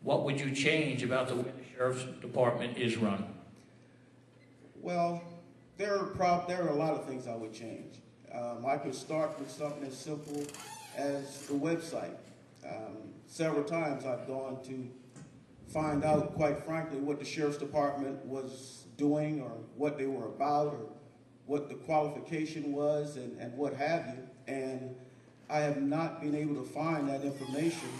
what would you change about the way the Sheriff's Department is run? Well, there are a lot of things I would change. I could start with something as simple as the website. Several times I've gone to find out, quite frankly, what the Sheriff's Department was doing or what they were about or what the qualification was and what have you. And I have not been able to find that information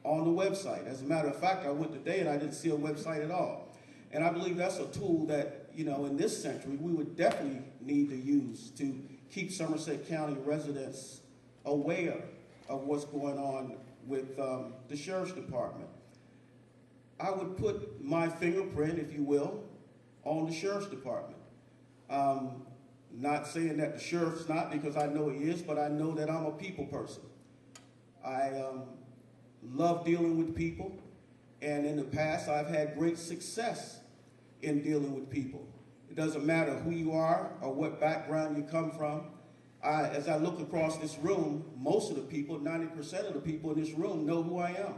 on the website. As a matter of fact, I went today and I didn't see a website at all. And I believe that's a tool that, in this century, we would definitely need to use to keep Somerset County residents aware of what's going on with the Sheriff's Department. I would put my fingerprint, if you will, on the Sheriff's Department. Not saying that the Sheriff's not, because I know he is, but I know that I'm a people person. I love dealing with people, and in the past I've had great success in dealing with people. It doesn't matter who you are or what background you come from. As I look across this room, most of the people, 90% of the people in this room know who I am.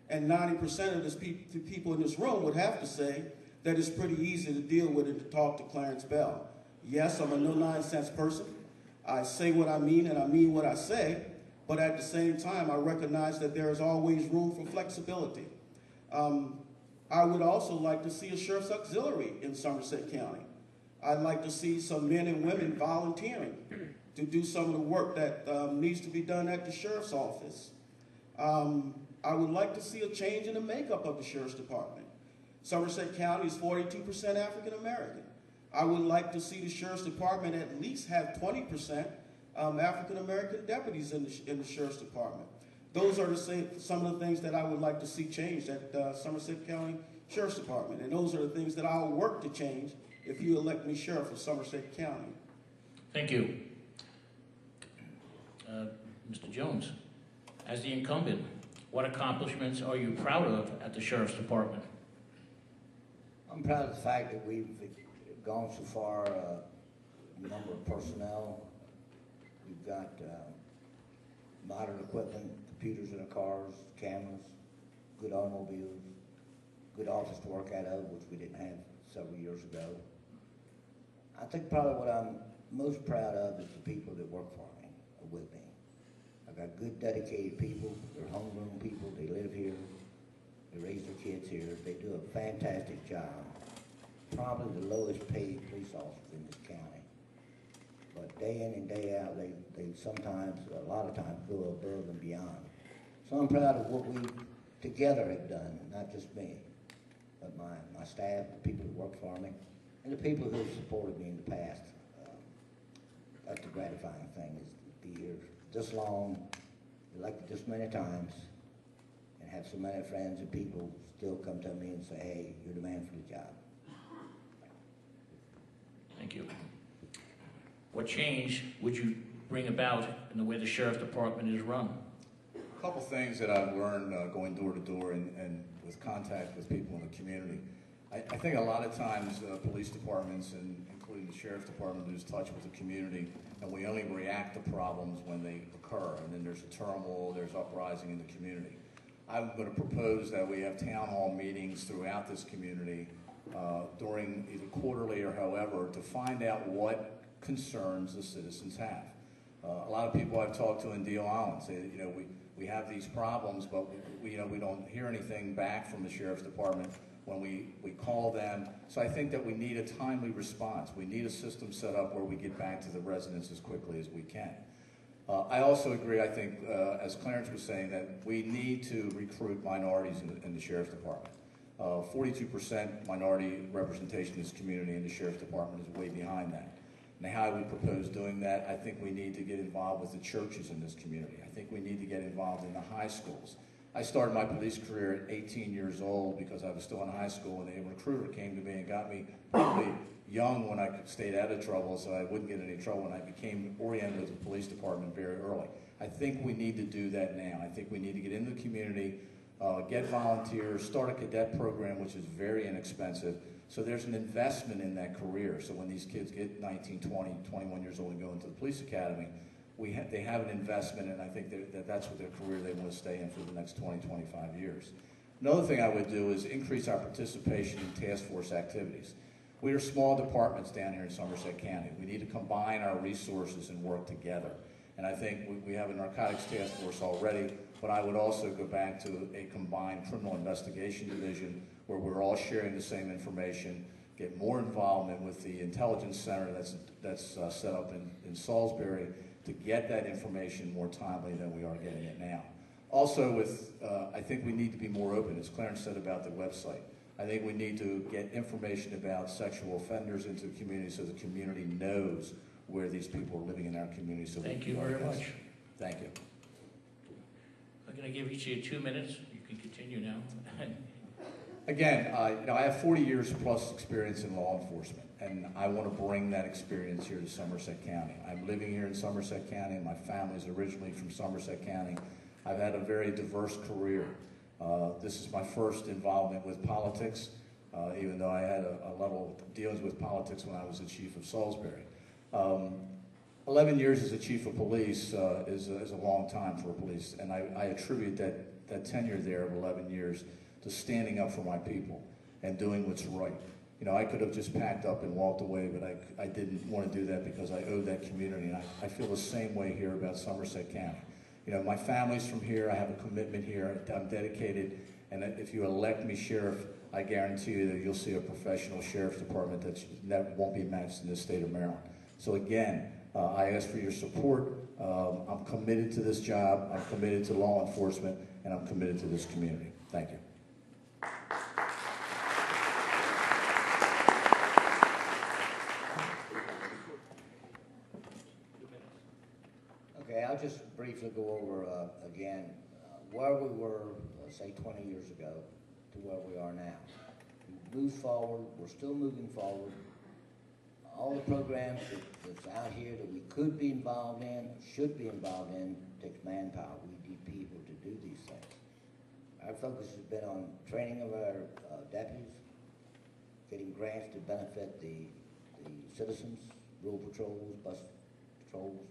And 90% of the people in this room would have to say that it's pretty easy to deal with and to talk to Clarence Bell. Yes, I'm a no-nonsense person. I say what I mean and I mean what I say, but at the same time, I recognize that there is always room for flexibility. I would also like to see a Sheriff's Auxiliary in Somerset County. I'd like to see some men and women volunteering to do some of the work that needs to be done at the Sheriff's Office. I would like to see a change in the makeup of the Sheriff's Department. Somerset County is 42% African American. I would like to see the Sheriff's Department at least have 20% African American deputies in the Sheriff's Department. Those are some of the things that I would like to see changed at Somerset County Sheriff's Department. And those are the things that I'll work to change if you elect me Sheriff of Somerset County. Thank you. Mr. Jones, as the incumbent, what accomplishments are you proud of at the Sheriff's Department? I'm proud of the fact that we've gone so far, number of personnel. We've got modern equipment, computers in our cars, cameras, good automobiles, good office to work out of, which we didn't have several years ago. I think probably what I'm most proud of is the people that work for me, or with me. I've got good, dedicated people. They're homegrown people. They live here. They raise their kids here. They do a fantastic job. Probably the lowest paid police officers in this county. But day in and day out, they sometimes, a lot of times, go above and beyond. So I'm proud of what we together have done, not just me, but my staff, the people who work for me, and the people who have supported me in the past. That's the gratifying thing, is to be here this long, elected this many times, and have so many friends and people still come to me and say, hey, you're the man for the job. Thank you. What change would you bring about in the way the Sheriff's Department is run? A couple things that I've learned going door to door and with contact with people in the community. I think a lot of times police departments, and including the Sheriff's Department, lose touch with the community, and we only react to problems when they occur, and then there's a turmoil, there's uprising in the community. I'm going to propose that we have town hall meetings throughout this community during either quarterly or however, to find out what concerns the citizens have. A lot of people I've talked to in Deal Allan say that, we have these problems, but we don't hear anything back from the Sheriff's Department when we call them. So I think that we need a timely response. We need a system set up where we get back to the residents as quickly as we can. I also agree, I think, as Clarence was saying, that we need to recruit minorities in the Sheriff's Department. 42% minority representation in this community in the Sheriff's Department is way behind that. Now, how we propose doing that, I think we need to get involved with the churches in this community. I think we need to get involved in the high schools. I started my police career at 18 years old because I was still in high school, and a recruiter came to me and got me probably young when I stayed out of trouble so I wouldn't get in any trouble, and I became oriented with the police department very early. I think we need to do that now. I think we need to get into the community, get volunteers, start a cadet program, which is very inexpensive. So there's an investment in that career. So when these kids get 19, 20, 21 years old and go into the police academy, they have an investment, and I think that's what their career they want to stay in for the next 20, 25 years. Another thing I would do is increase our participation in task force activities. We are small departments down here in Somerset County. We need to combine our resources and work together. And I think we have a narcotics task force already, but I would also go back to a combined criminal investigation division where we're all sharing the same information, get more involvement with the intelligence center that's set up in Salisbury to get that information more timely than we are getting it now. Also, I think we need to be more open, as Clarence said about the website. I think we need to get information about sexual offenders into the community so the community knows where these people are living in our community. So Thank you very much. Thank you. I'm going to give each of you 2 minutes. You can continue now. Again, I have 40 years plus experience in law enforcement, and I want to bring that experience here to Somerset County. I'm living here in Somerset County, and my family's originally from Somerset County. I've had a very diverse career. This is my first involvement with politics, even though I had a level of dealings with politics when I was the chief of Salisbury. 11 years as a chief of police is a long time for police, and I attribute that tenure there of 11 years to standing up for my people and doing what's right. You know, I could have just packed up and walked away, but I didn't want to do that because I owe that community, and I feel the same way here about Somerset County. You know, my family's from here, I have a commitment here, I'm dedicated, and if you elect me sheriff, I guarantee you that you'll see a professional sheriff's department that won't be matched in this state of Maryland. So again, I ask for your support. I'm committed to this job, I'm committed to law enforcement, and I'm committed to this community. Thank you. Okay, I'll just briefly go over again where we were, say 20 years ago to where we are now. We've moved forward, we're still moving forward. All the programs that's out here that we could be involved in, should be involved in, takes manpower. We need people to do these things. Our focus has been on training of our deputies, getting grants to benefit the citizens, road patrols, bus patrols,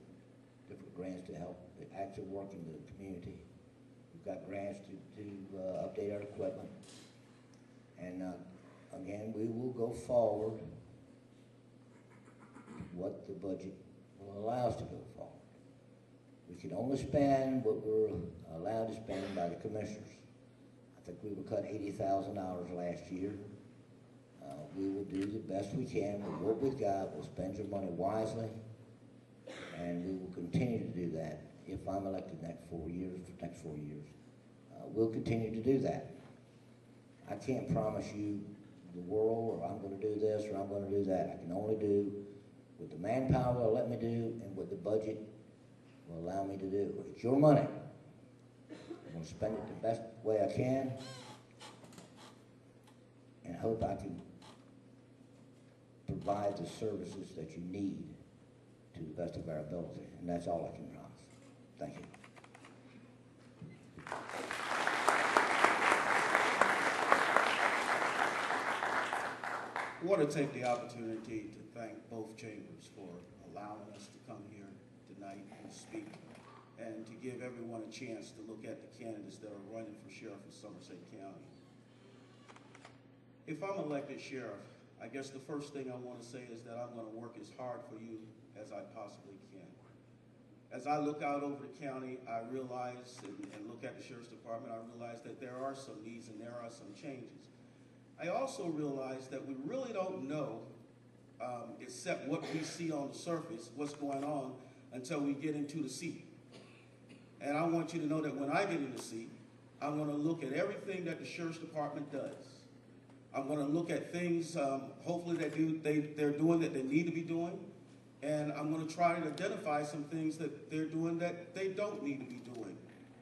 different grants to help the active work in the community. We've got grants to update our equipment. And again, we will go forward what the budget will allow us to go forward. We can only spend what we're allowed to spend by the commissioners. I think we were cut $80,000 last year. We will do the best we can with what we've got. We'll spend your money wisely, and we will continue to do that if I'm elected next 4 years. We'll continue to do that. I can't promise you the world, or I'm going to do this, or I'm going to do that. I can only do what the manpower will let me do and what the budget will allow me to do. It's your money. I'm going to spend it the best way I can and hope I can provide the services that you need to the best of our ability. And that's all I can promise. Thank you. I want to take the opportunity to thank both chambers for allowing us to come here tonight and speak, and to give everyone a chance to look at the candidates that are running for sheriff of Somerset County. If I'm elected sheriff, I guess the first thing I want to say is that I'm going to work as hard for you as I possibly can. As I look out over the county, I realize, and look at the sheriff's department, I realize that there are some needs and there are some changes. I also realize that we really don't know, except what we see on the surface, what's going on until we get into the seat. And I want you to know that when I get in the seat, I'm going to look at everything that the sheriff's department does. I'm going to look at things, hopefully they're doing that they need to be doing, and I'm going to try to identify some things that they're doing that they don't need to be doing,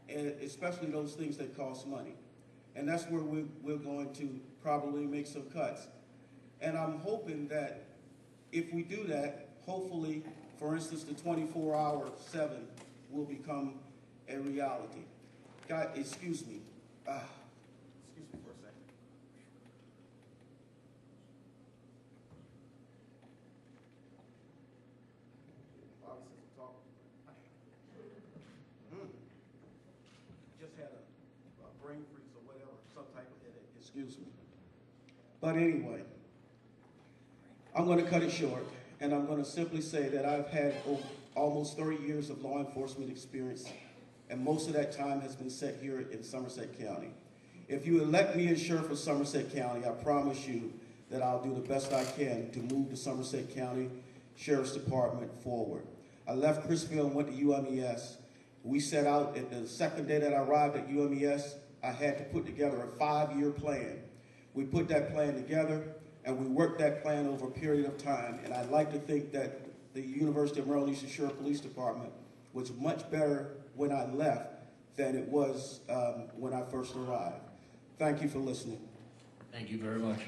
and especially those things that cost money. And that's where we're going to probably make some cuts. And I'm hoping that if we do that, hopefully, for instance, the 24-hour 7 will become a reality. God, excuse me. Excuse me for a second. brain freeze or whatever, some type of headache, excuse me. But anyway, I'm going to cut it short, and I'm going to simply say that I've had almost 30 years of law enforcement experience, and most of that time has been set here in Somerset County. If you elect me as sheriff of Somerset County, I promise you that I'll do the best I can to move the Somerset County Sheriff's Department forward. I left Chrisville and went to UMES. We set out, at the second day that I arrived at UMES, I had to put together a 5-year plan. We put that plan together, and we worked that plan over a period of time, and I'd like to think that the University of Maryland Eastern Shore Police Department was much better when I left than it was when I first arrived. Thank you for listening. Thank you very much.